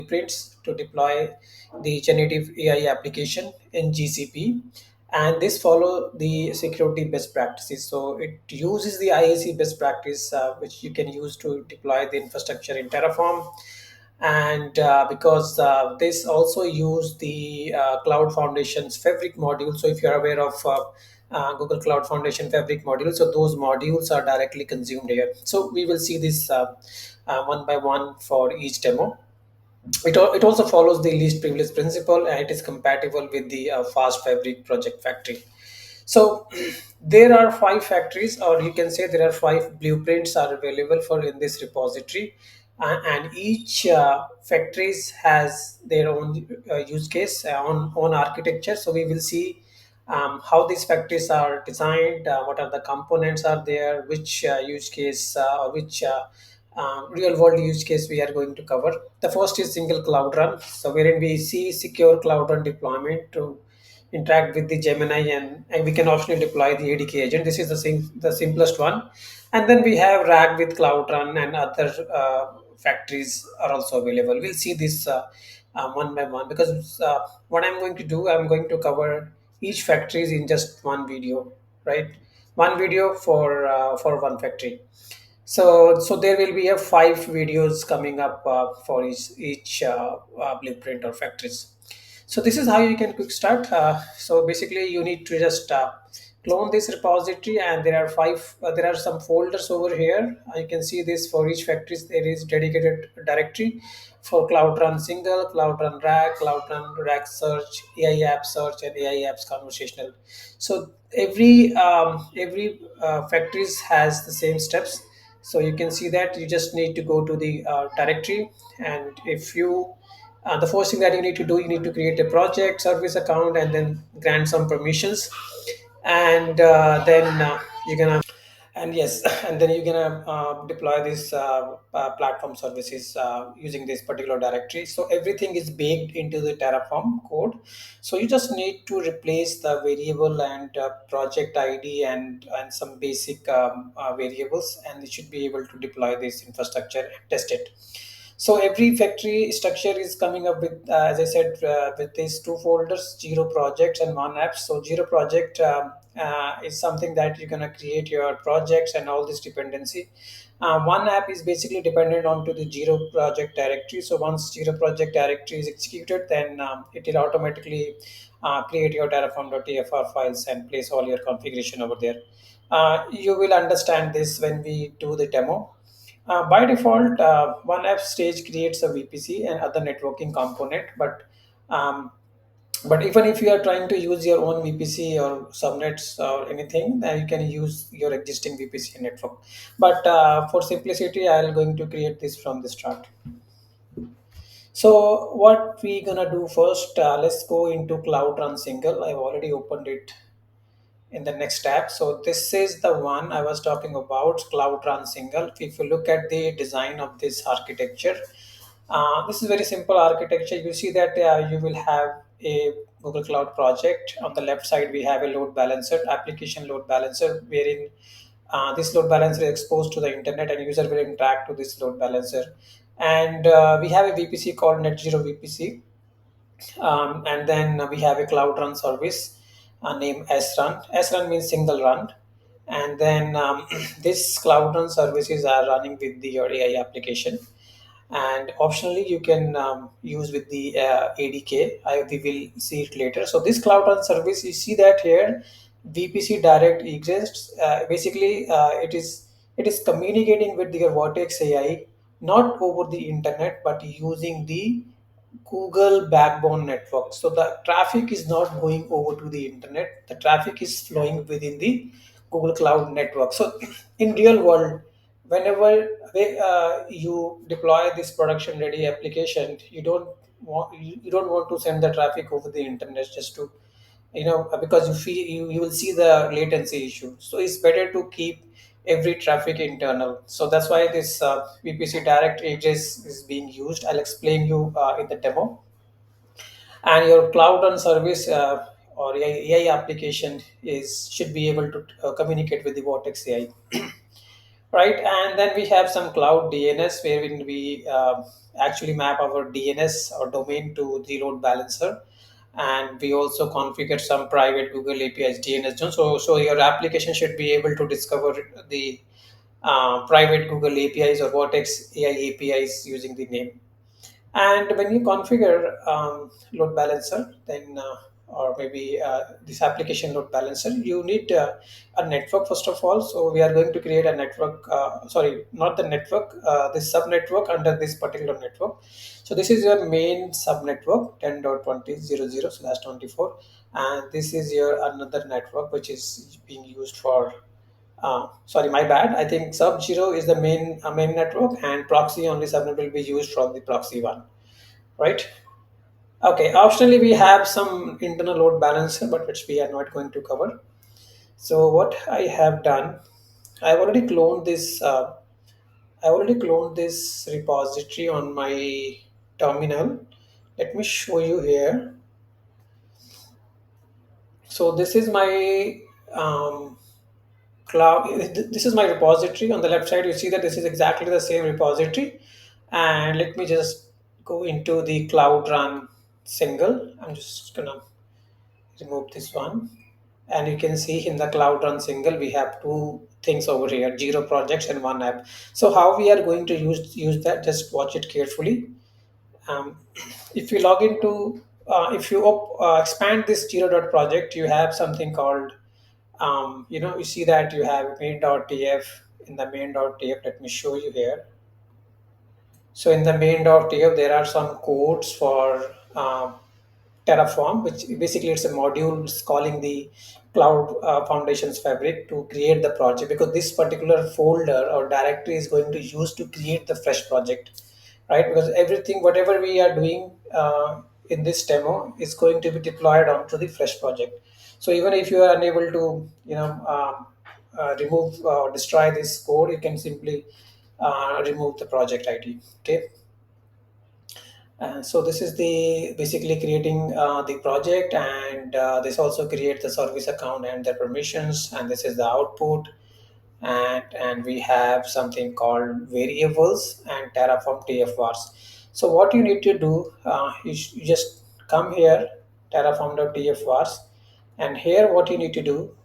blueprints to deploy the generative AI application in GCP, and this follow the security best practices. So it uses the IAC best practice, which you can use to deploy the infrastructure in Terraform, and because this also use the Cloud Foundation's Fabric module. So if you're aware of Google Cloud Foundation Fabric module, so those modules are directly consumed here. So we will see this one by one for each demo. It also follows the least privilege principle, and it is compatible with the Fast Fabric project factory. So there are five factories, or you can say there are five blueprints are available for in this repository, and each factories has their own use case, own architecture. So we will see how these factories are designed, what are the components are there, which use case or which real world use case we are going to cover. The first is single cloud run, so wherein we see secure cloud run deployment to interact with the Gemini, and we can optionally deploy the ADK agent. This is the simplest one. And then we have RAG with Cloud Run, and other factories are also available. We'll see this one by one, because what I'm going to do, I'm going to cover each factories in just one video, right? One video for one factory. So there will be a five videos coming up for each blueprint or factories. So this is how you can quick start. So basically, you need to just clone this repository, and there are five. There are some folders over here. You can see this for each factories. There is dedicated directory for Cloud Run Single, Cloud Run RAG, Cloud Run RAG Search, AI App Search, and AI Apps Conversational. So every factories has the same steps. So you can see that you just need to go to the directory, and if you the first thing that you need to do, you need to create a project service account and then grant some permissions, and then you're gonna and yes and then you're gonna deploy this platform services using this particular directory. So everything is baked into the Terraform code. So you just need to replace the variable and project ID and some basic variables, and you should be able to deploy this infrastructure and test it. So every factory structure is coming up with, as I said, with these two folders, zero projects and one app. So zero project is something that you're gonna create your projects and all this dependency. One app is basically dependent onto the zero project directory. So once zero project directory is executed, then it will automatically create your Terraform.tfr files and place all your configuration over there. You will understand this when we do the demo. By default, one app stage creates a VPC and other networking component, um, but even if you are trying to use your own VPC or subnets or anything, then you can use your existing VPC network. But for simplicity, I'm going to create this from the start. So what we gonna do first? Let's go into Cloud Run Single. I've already opened it in the next tab. So this is the one I was talking about, Cloud Run Single. If you look at the design of this architecture, this is very simple architecture. You see that you will have a Google Cloud project. On the left side, we have a load balancer, application load balancer, wherein this load balancer is exposed to the internet, and user will interact to this load balancer. And we have a VPC called Net Zero VPC, and then we have a Cloud Run service named SRun. SRun means single run. And then this Cloud Run services are running with your AI application. And optionally, you can use with the ADK. We will see it later. So this Cloud Run service, you see that here, VPC direct exists. Basically, it is communicating with your Vertex AI, not over the internet, but using the Google backbone network. So the traffic is not going over to the internet. The traffic is flowing within the Google Cloud network. So in real world, whenever you deploy this production ready application, you don't want to send the traffic over the internet just to because you will see the latency issue. So it's better to keep every traffic internal. So that's why this VPC direct address is being used. I'll explain you in the demo. And your cloud run service or AI application is should be able to communicate with the Vortex AI. right? And then we have some cloud DNS where we actually map our DNS or domain to the load balancer. And we also configure some private Google APIs DNS zone. So your application should be able to discover the private Google APIs or Vertex AI APIs using the name. And when you configure load balancer, then or maybe this application load balancer, you need a network first of all. So we are going to create a network. Sorry, not the network. This sub network under this particular network. So this is your main sub network 10.20.0.0/24, and this is your another network which is being used for. Sorry, my bad. I think sub zero is the main network, and proxy only subnet will be used from the proxy one, right? Okay, optionally we have some internal load balancer, but which we are not going to cover. So what I have done, I've already cloned this. I already cloned this repository on my terminal. Let me show you here. So this is my cloud. This is my repository. On the left side, you see that this is exactly the same repository. And let me just go into the cloud run single. I'm just gonna remove this one, and you can see in the cloud run single we have two things over here, zero projects and one app. So how we are going to use that, just watch it carefully. um, if you log into if you expand this zero dot project, you have something called you see that you have main.tf. In the main.tf, let me show you here. So in the main.tf, there are some codes for Terraform, which basically it's a module calling the Cloud Foundations Fabric to create the project, because this particular folder or directory is going to use to create the fresh project, right? Because everything, whatever we are doing in this demo is going to be deployed onto the fresh project. So even if you are unable to, remove or destroy this code, you can simply remove the project ID. Okay. So this is the basically creating the project, and this also creates the service account and their permissions, and this is the output. And we have something called variables and Terraform TFVars. So what you need to do, you just come here, Terraform.tfvars, and here what you need to do,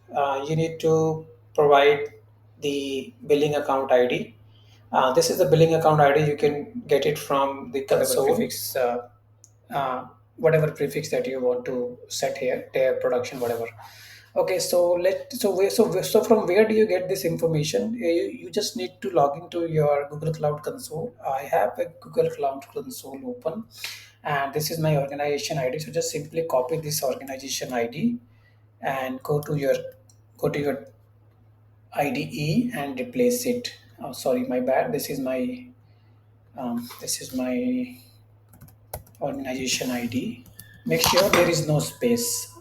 you need to provide the billing account ID. This is the billing account ID. You can get it from the console. Whatever prefix that you want to set here, their production, whatever. Okay, so from where do you get this information? You just need to log into your Google Cloud Console. I have a Google Cloud Console open, and this is my organization ID. So just simply copy this organization ID and go to your IDE and replace it. Oh, sorry, my bad. This is my organization ID. Make sure there is no space.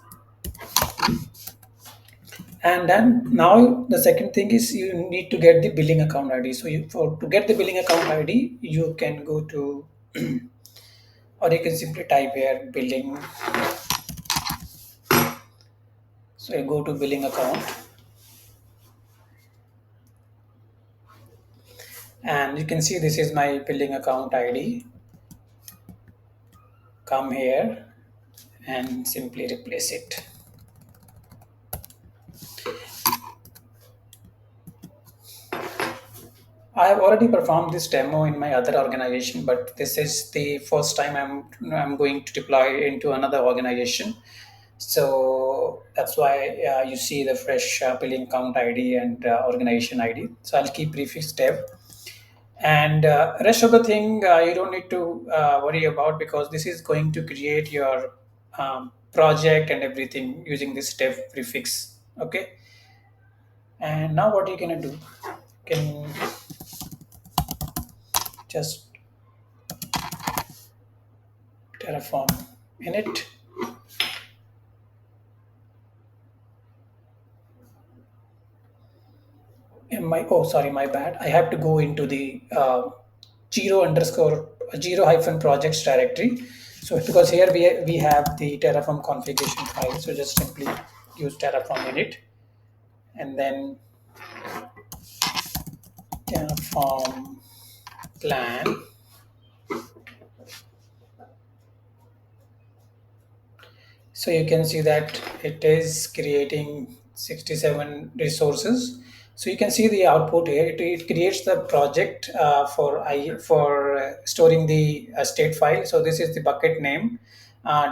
And then now the second thing is you need to get the billing account ID. So to get the billing account ID, you can go to or you can simply type here billing. So you go to billing account, and you can see this is my billing account ID. Come here and simply replace it. I have already performed this demo in my other organization, but this is the first time I'm going to deploy into another organization. So that's why you see the fresh billing count ID and organization ID. So I'll keep prefix dev, and rest of the thing you don't need to worry about, because this is going to create your project and everything using this dev prefix. Okay, and now what you're gonna do? You can just Terraform init. Sorry, my bad. I have to go into the zero hyphen projects directory. So because here we have the Terraform configuration file, so just simply use Terraform init, and then form plan. So you can see that it is creating 67 resources. So you can see the output here. It creates the project for storing the state file. So this is the bucket name.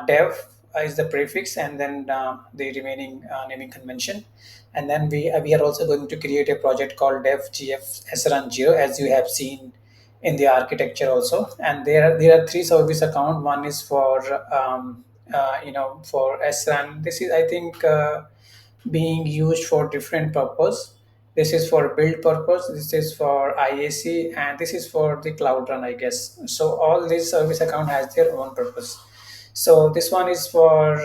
Dev is the prefix, and then the remaining naming convention. And then we are also going to create a project called dev gf srun0, as you have seen in the architecture also. And there are three service account. One is for for SRAN. This is, I think, being used for different purpose. This is for build purpose, this is for IAC, and this is for the cloud run, I guess. So all these service account has their own purpose. So this one is for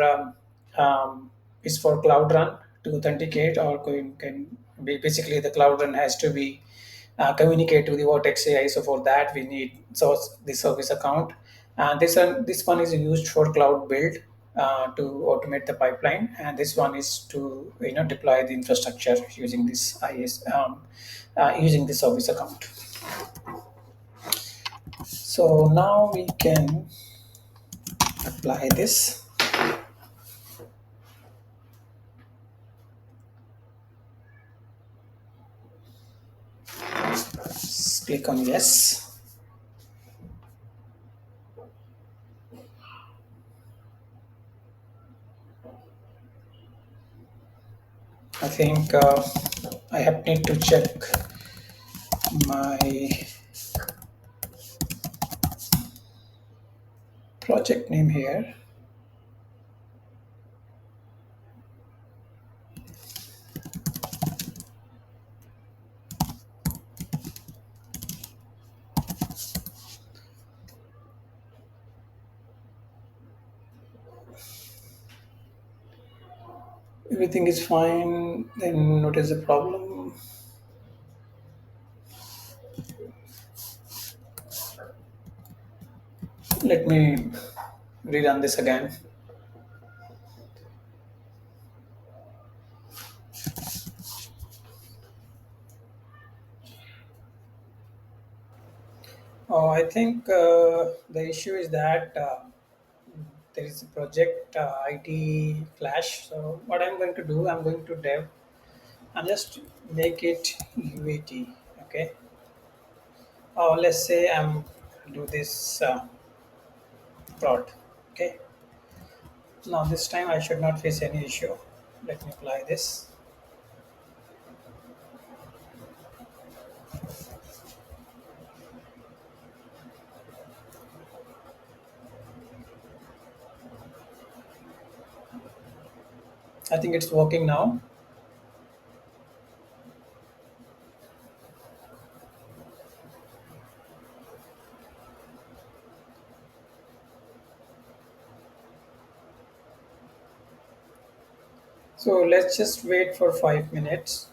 cloud run to authenticate, or can be basically the cloud run has to be communicate to the Vertex AI. So for that, we need the service account. And this one is used for cloud build to automate the pipeline, and this one is to deploy the infrastructure using this IS using the service account. So now we can apply this. Click on yes. I think I have need to check my project name here. Everything is fine. Then what is the problem? Let me rerun this again. I think the issue is that there is a project IT clash. So what I'm going to do, I'm going to dev. I'm just make it UAT. Okay. Let's say I'm do this prod. Okay. Now this time I should not face any issue. Let me apply this. I think it's working now. So let's just wait for 5 minutes.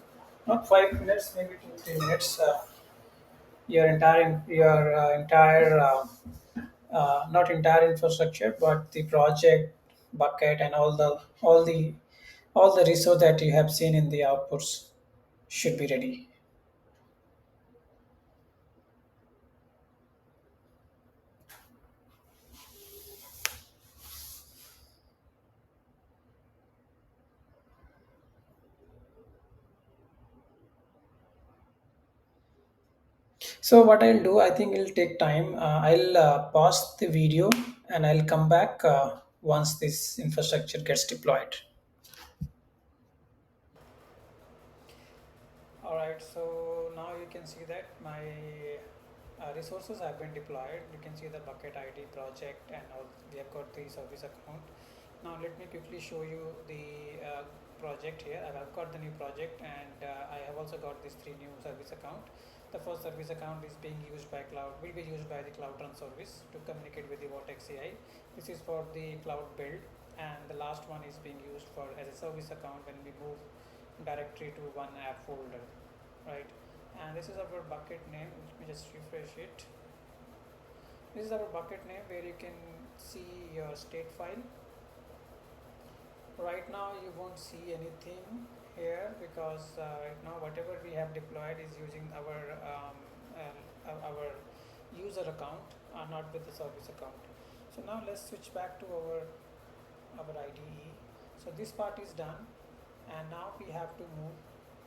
Not 5 minutes, maybe 2 3 minutes. Your entire not entire infrastructure, but the project bucket and all the resource that you have seen in the outputs should be ready. So what I'll do, I think it'll take time. I'll pause the video and I'll come back once this infrastructure gets deployed. All right, so now you can see that my resources have been deployed. You can see the bucket ID project and all. We have got the service account. Now let me quickly show you the project here. I've got the new project, and I have also got these three new service account. The first service account is being used by will be used by the CloudRun service to communicate with the Vertex AI. This is for the cloud build, and the last one is being used for as a service account when we move directory to one app folder, right? And this is our bucket name. Let me just refresh it. This is our bucket name where you can see your state file. Right now you won't see anything here because right now whatever we have deployed is using our user account, not with the service account. So now let's switch back to our IDE. So this part is done, and now we have to move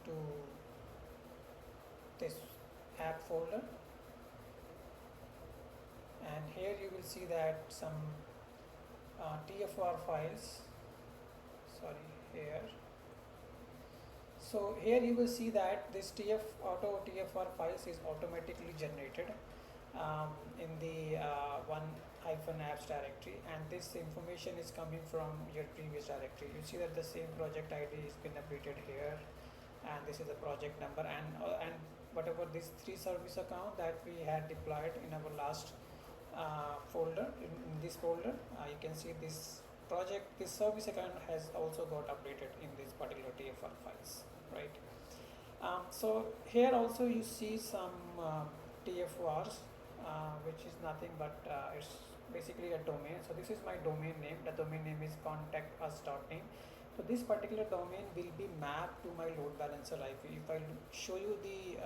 to this app folder, and here you will see that some TFR files, sorry, here. So here you will see that this auto TFR files is automatically generated in the one-apps directory, and this information is coming from your previous directory. You see that the same project ID has been updated here, and this is the project number, and whatever this 3 service account that we had deployed in our last folder, in this folder, you can see this service account has also got updated in this particular TFR files, right? So here also you see some TFRs, which is nothing but it's basically a domain. So this is my domain name. The domain name is contactus.name. So this particular domain will be mapped to my load balancer IP. If I show you the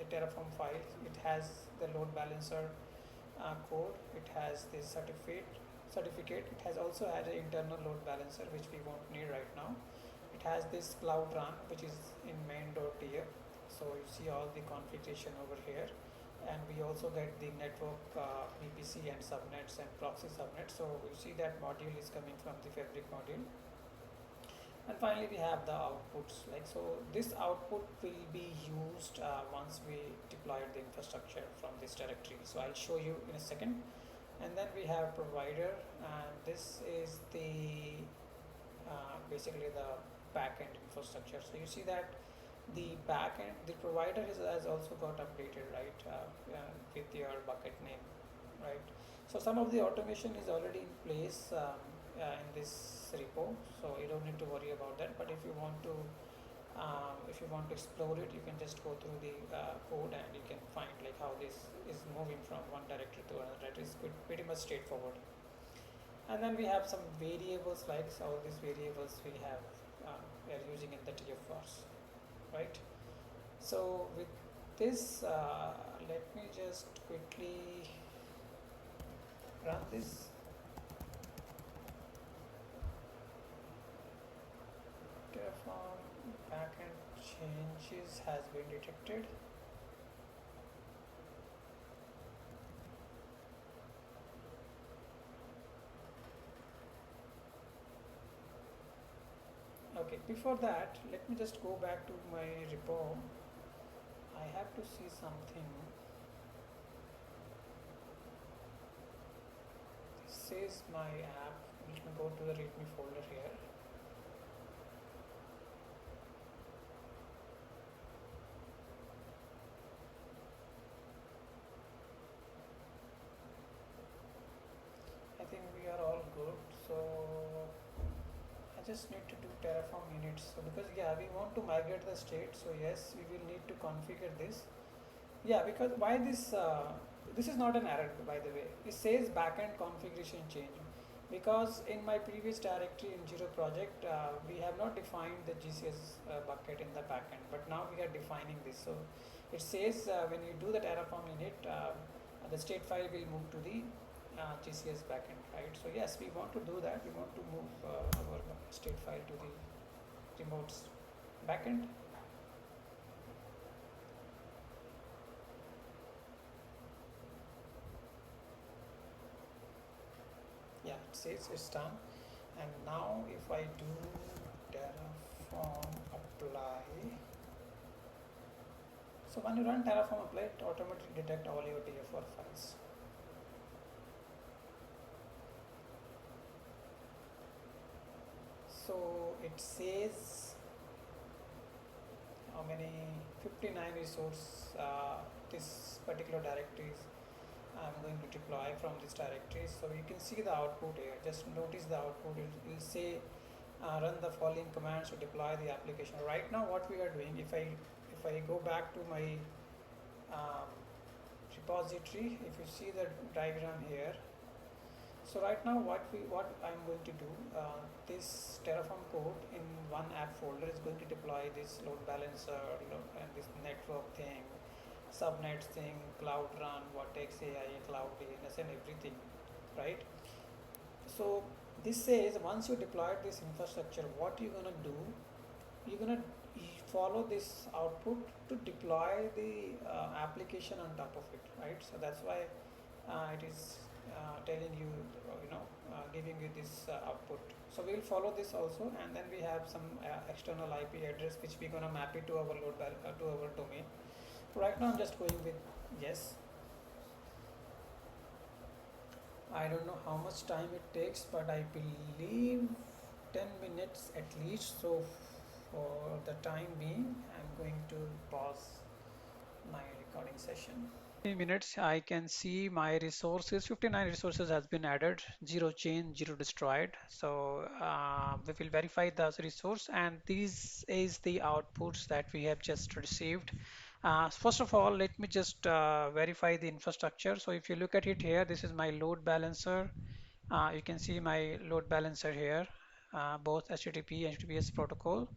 Terraform file, it has the load balancer code. It has this certificate. It has also had an internal load balancer, which we won't need right now. It has this CloudRun, which is in main.tier. So you see all the configuration over here, and we also get the network VPC and subnets and proxy subnets. So you see that module is coming from the Fabric module. And finally we have the outputs, like, so this output will be used once we deploy the infrastructure from this directory. So I'll show you in a second. And then we have provider, and this is the basically the backend infrastructure. So you see that the backend, the provider has also got updated, right, with your bucket name, right? So some of the automation is already in place in this repo, so you don't need to worry about that. But if you want to explore it, you can just go through the code, and you can find like how this is moving from one directory to another. That is pretty much straightforward. And then we have some variables, like all these variables we are using in the TFRs, right? So with this, let me just quickly run this. Terraform backend changes has been detected. Okay, before that, let me just go back to my repo. I have to see something. This says my app. Let me go to the README folder here. I think we are all good. So I just need to do Terraform units. So because we want to migrate the state. So yes, we will need to configure this. Yeah, because why this? This is not an error, by the way. It says backend configuration change, because in my previous directory in Zero project, we have not defined the GCS bucket in the backend, but now we are defining this. So it says when you do the Terraform init, the state file will move to the GCS backend, right? So yes, we want to do that. We want to move our state file to the remote backend. Yeah, it says it's done. And now if I do Terraform apply, so when you run Terraform apply, it automatically detect all your TFR files. So it says how many, 59 resource this particular directories I'm going to deploy from this directory. So you can see the output here. Just notice the output. It will say run the following commands to deploy the application. Right now what we are doing, if I go back to my repository, if you see the diagram here, So right now, what I'm going to do, this Terraform code in one app folder is going to deploy this load balancer, and this network thing, subnets thing, CloudRun, Vertex AI, Cloud DNS, and everything, right? So this says once you deploy this infrastructure, what you're gonna do, you're gonna follow this output to deploy the application on top of it, right? So that's why it is telling you, giving you this output. So we'll follow this also, and then we have some external IP address which we're gonna map it to our to our domain. Right now I'm just going with yes. I don't know how much time it takes, but I believe 10 minutes at least. So for the time being, I'm going to pause my recording session. Minutes, I can see my resources. 59 resources has been added, zero change, zero destroyed. So we will verify the resource, and this is the outputs that we have just received. First of all, let me just verify the infrastructure. So if you look at it here, this is my load balancer. You can see my load balancer here, both HTTP and HTTPS protocol,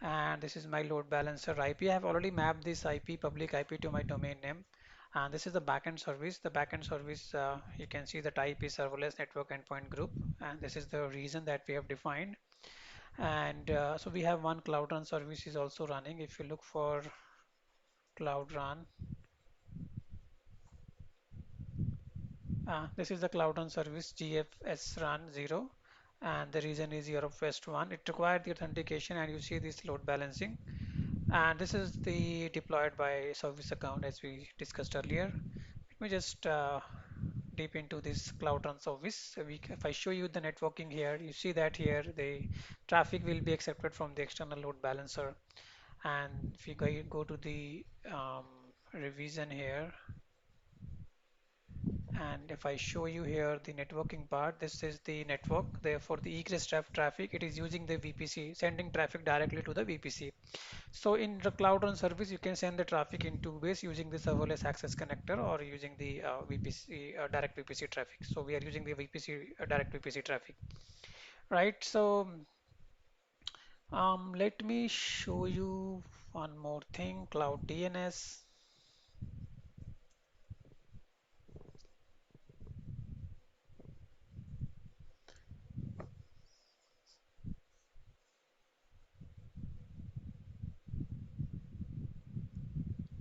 and this is my load balancer IP. I have already mapped this IP, public IP, to my domain name. And this is the backend service. The backend service, you can see the type is serverless network endpoint group, and this is the reason that we have defined. And so we have one CloudRun service is also running. If you look for CloudRun, this is the CloudRun service GFS run 0, and the reason is Europe West 1. It required the authentication, and you see this load balancing. And this is the deployed by service account as we discussed earlier. Let me just deep into this CloudRun service. So if I show you the networking here, you see that here the traffic will be accepted from the external load balancer. And if you go to the revision here, and if I show you here the networking part, this is the network. Therefore, the egress traffic, it is using the VPC, sending traffic directly to the VPC. So in the Cloud Run service, you can send the traffic in two ways, using the serverless access connector or using the VPC direct VPC traffic. So we are using the VPC direct VPC traffic, right? So let me show you one more thing, Cloud DNS.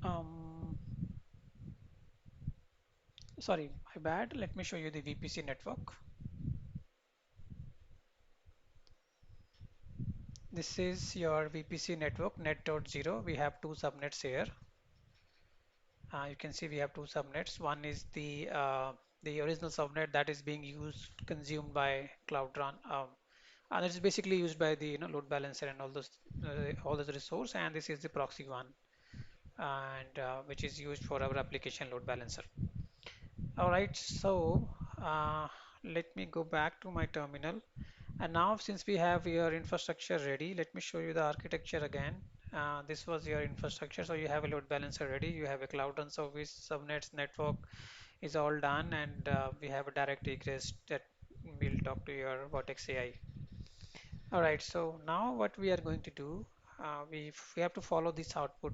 Um, Sorry, my bad. Let me show you the VPC network. This is your VPC network, net.0. We have two subnets here. You can see we have two subnets. One is the original subnet that is being used, consumed by CloudRun, and it's basically used by the load balancer and all those resource. And this is the proxy one, and which is used for our application load balancer. All right, so let me go back to my terminal. And now since we have your infrastructure ready, let me show you the architecture again. This was your infrastructure. So you have a load balancer ready. You have a cloud run service, subnets, network is all done. And we have a direct egress that will talk to your Vertex AI. All right, so now what we are going to do, we have to follow this output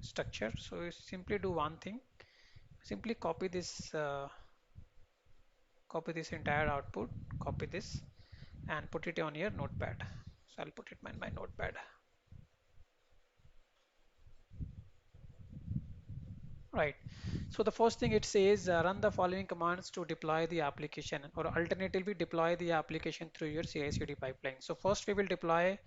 structure. So you simply do one thing, simply copy this entire output, copy this and put it on your notepad. So I'll put it in my notepad. Right. So the first thing it says, run the following commands to deploy the application, or alternatively deploy the application through your CI/CD pipeline. So first we will deploy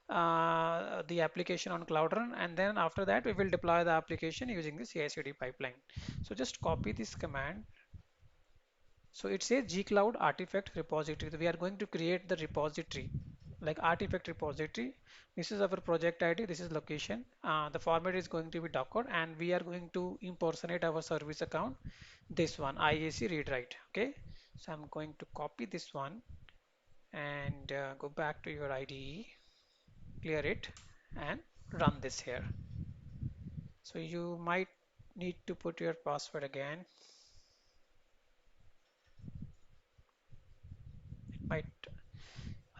the application on Cloud Run, and then after that we will deploy the application using the CI/CD pipeline. So just copy this command. So it says gcloud artifact repository. We are going to create the repository, like artifact repository. This is our project ID. This is location. The format is going to be Docker, and we are going to impersonate our service account. This one, IAC read write. Okay. So I'm going to copy this one and go back to your IDE, clear it, and run this here. So you might need to put your password again.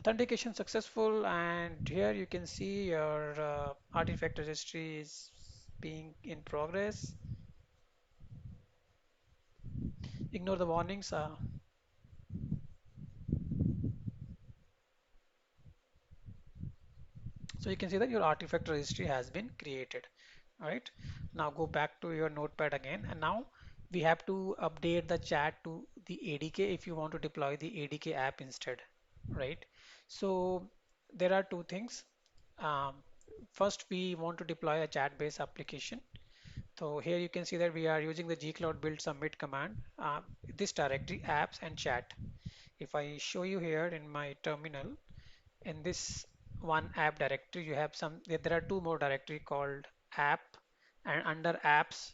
Authentication successful, and here you can see your artifact registry is being in progress. Ignore the warnings. So you can see that your artifact registry has been created. All right. Now go back to your notepad again, and now we have to update the chat to the ADK if you want to deploy the ADK app instead, right? So there are two things. Um, First, we want to deploy a chat-based application. So here you can see that we are using the gcloud build submit command, this directory apps and chat. If I show you here in my terminal, in this one app directory, you have there are two more directory called app, and under apps,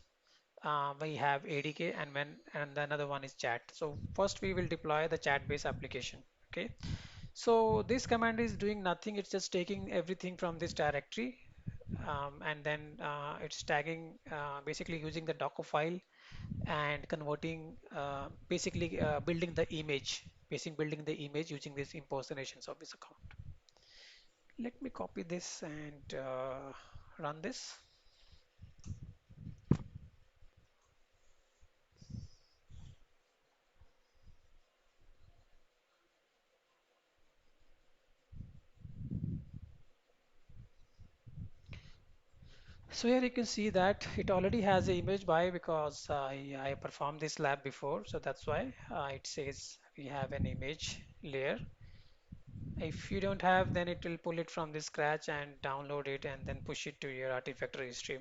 we have ADK, and the another one is chat. So first we will deploy the chat-based application. Okay. So this command is doing nothing. It's just taking everything from this directory, and then it's tagging, basically using the Docker file and converting, basically building the image, building the image using this impersonation service account. Let me copy this and run this. So here you can see that it already has an image by, because I performed this lab before, so that's why it says we have an image layer. If you don't have, then it will pull it from the scratch and download it and then push it to your artifact registry.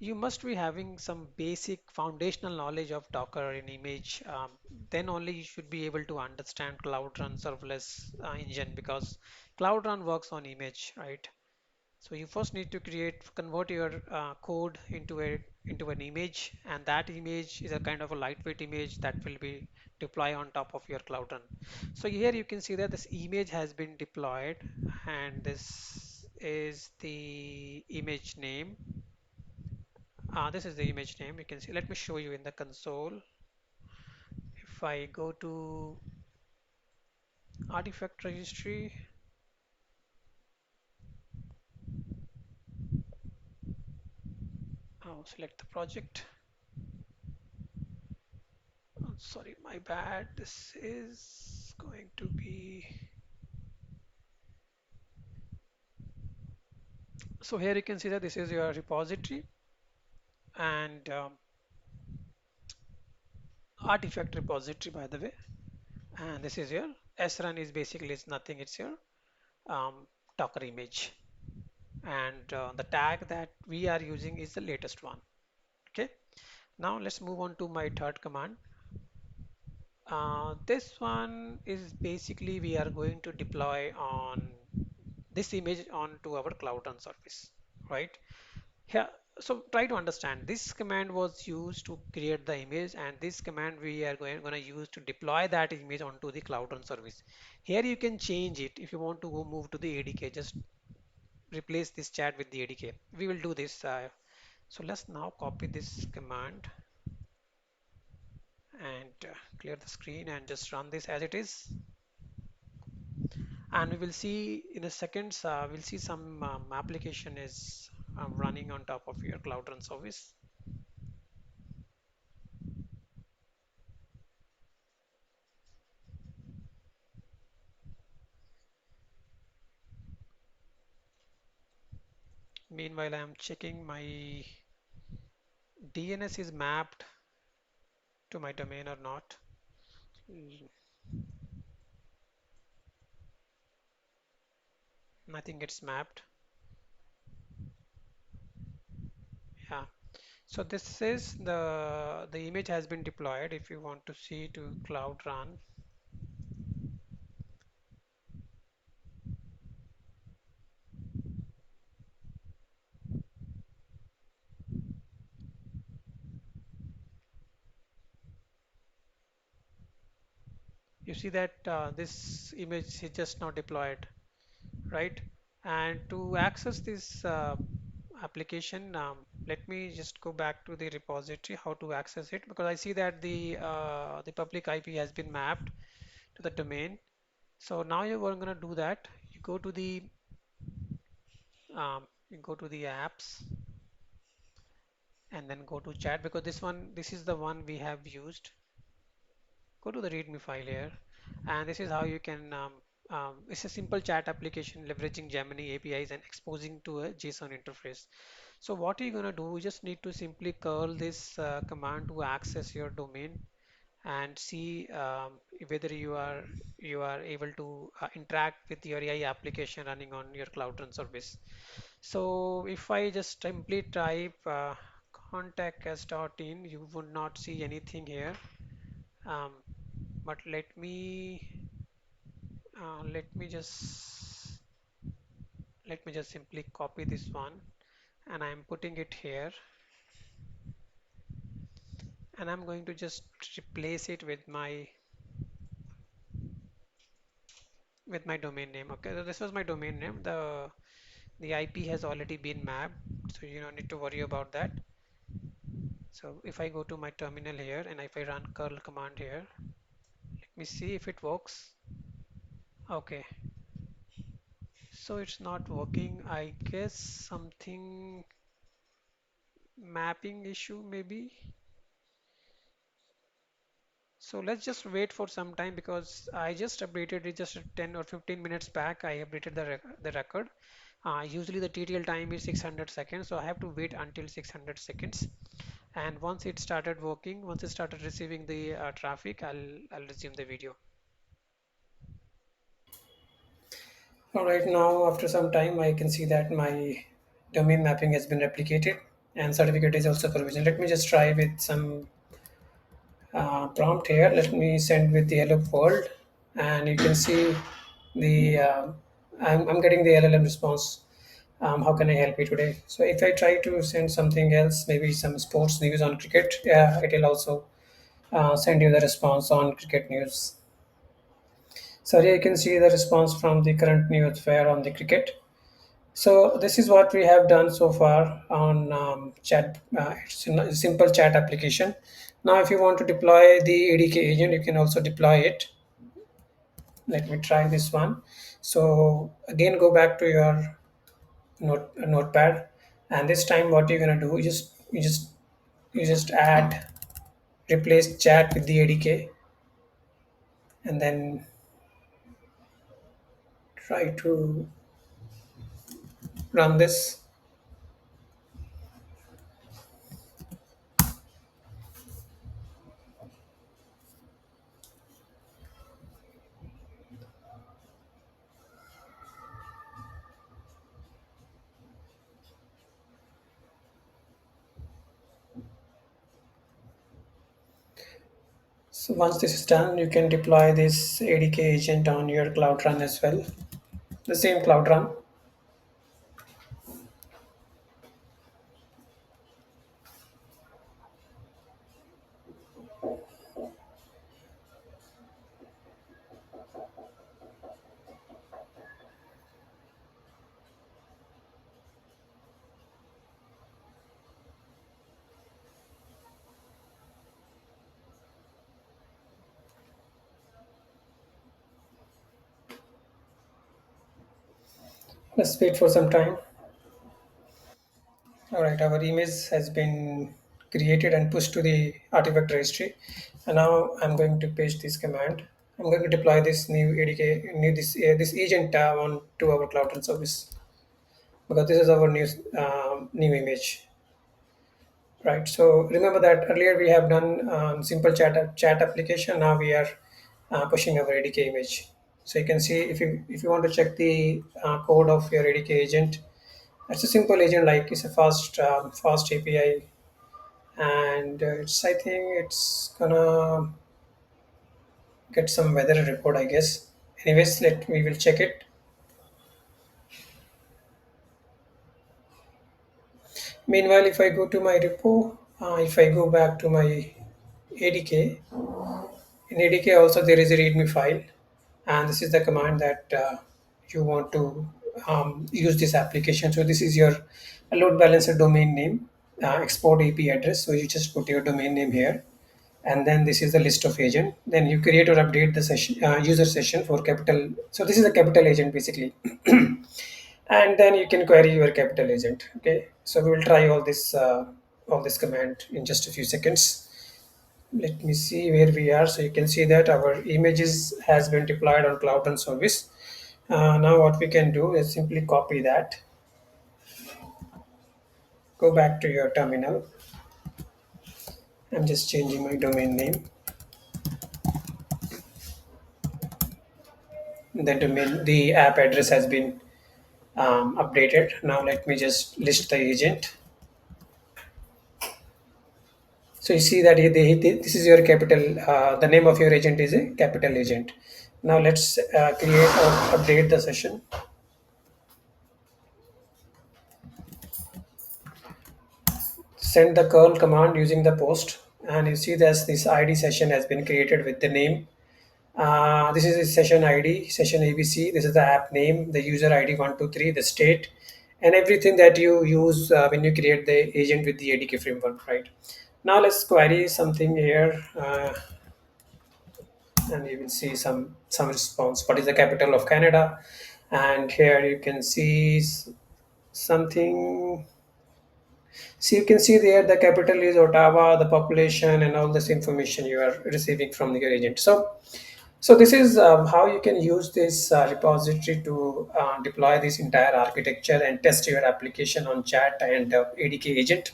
You must be having some basic foundational knowledge of Docker in image. Then only you should be able to understand CloudRun serverless engine, because CloudRun works on image, right? So you first need to convert your code into an image, and that image is a kind of a lightweight image that will be deployed on top of your CloudRun. So here you can see that this image has been deployed, and this is the image name. This is the image name. You can see. Let me show you in the console. If I go to artifact registry, I'll select the project. Oh, sorry, my bad. This is going to be. So here you can see that this is your repository, and artifact repository, by the way. And this is your srun is basically it's nothing. It's your um, Docker image, and the tag that we are using is the latest one. Okay. Now let's move on to my third command. This one is basically we are going to deploy on this image onto our CloudRun service, right? Here, so try to understand. This command was used to create the image, and this command we are going to use to deploy that image onto the CloudRun service. Here you can change it if you want to go move to the ADK. Just replace this chat with the ADK. We will do this. So let's now copy this command and clear the screen and just run this as it is. And we will see in a second, we'll see some application is running on top of your CloudRun service. Meanwhile, I am checking my DNS is mapped to my domain or not. Nothing gets mapped. Yeah. So this is the image has been deployed. If you want to see to CloudRun, you see that this image is just now deployed, right? And to access this application, let me just go back to the repository, how to access it, because I see that the public IP has been mapped to the domain. So now you're going to do that. You go to the apps and then go to chat, because this is the one we have used. Go to the README file here, and this is how you can. It's a simple chat application leveraging Gemini APIs and exposing to a JSON interface. So what you're gonna do, you just need to simply curl this command to access your domain and see whether you are able to interact with your AI application running on your CloudRun service. So if I just simply type contact as .in, you would not see anything here. Um, but let me just simply copy this one, and I'm putting it here, and I'm going to just replace it with my domain name. Okay, so this was my domain name. The IP has already been mapped, so you don't need to worry about that. So if I go to my terminal here and if I run curl command here, let me see if it works. Okay, so it's not working. I guess something mapping issue maybe. So let's just wait for some time, because I just updated it just 10 or 15 minutes back. I updated the record. Usually the TTL time is 600 seconds, so I have to wait until 600 seconds. And once it started working, once it started receiving the traffic, I'll resume the video. All right, now after some time, I can see that my domain mapping has been replicated and certificate is also provisioned. Let me just try with some prompt here. Let me send with the hello world, and you can see the I'm getting the LLM response. How can I help you today? So if I try to send something else, maybe some sports news on cricket, yeah, it will also send you the response on cricket news. So here you can see the response from the current news fair on the cricket. So this is what we have done so far on chat. It's a simple chat application. Now, if you want to deploy the ADK agent, you can also deploy it. Let me try this one. So again, go back to your notepad, and this time, what you're gonna do? You just add replace chat with the ADK, and then try to run this. So once this is done, you can deploy this ADK agent on your Cloud Run as well. The same Cloud Run. Let's wait for some time. All right, our image has been created and pushed to the artifact registry. And now I'm going to paste this command. I'm going to deploy this new ADK, this agent on to our Cloud Run service, because this is our new image, right? So remember that earlier we have done simple chat application. Now we are pushing our ADK image. So you can see if you want to check the code of your ADK agent. It's a simple agent, like it's a fast API, and I think it's gonna get some weather report, I guess. Anyways, let we will check it. Meanwhile, if I go to my repo, if I go back to my ADK, in ADK also there is a README file, and this is the command that you want to use this application. So this is your load balancer domain name. export AP address. So you just put your domain name here, and then this is the list of agent. Then you create or update the session user session for capital. So this is a capital agent basically, and then you can query your capital agent. Okay, so we will try all this command in just a few seconds. Let me see where we are. So you can see that our images has been deployed on CloudRun Service. Now what we can do is simply copy that, go back to your terminal. I'm just changing my domain name. The app address has been updated. Now let me just list the agent. So you see that this is your capital. The name of your agent is a capital agent. Now let's create or update the session. Send the curl command using the post, and you see that this ID session has been created with the name. This is the session ID, session ABC. This is the app name, the user ID 123, the state, and everything that you use when you create the agent with the ADK framework, right? Now let's query something here, and you will see some response. What is the capital of Canada? And here you can see something. So you can see there the capital is Ottawa, the population, and all this information you are receiving from your agent. So this is how you can use this repository to deploy this entire architecture and test your application on chat and ADK agent.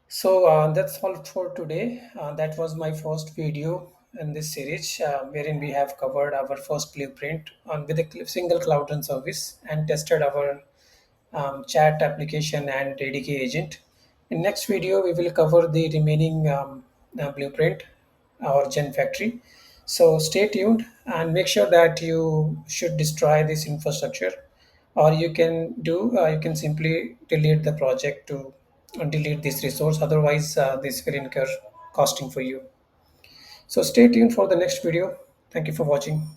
So that's all for today. That was my first video in this series, wherein we have covered our first blueprint on with a single cloud run service and tested our chat application and ADK agent. In next video, we will cover the remaining blueprint or Genai-factory. So stay tuned and make sure that you should destroy this infrastructure, or you can simply delete the project to delete this resource. Otherwise, this will incur costing for you. So stay tuned for the next video. Thank you for watching.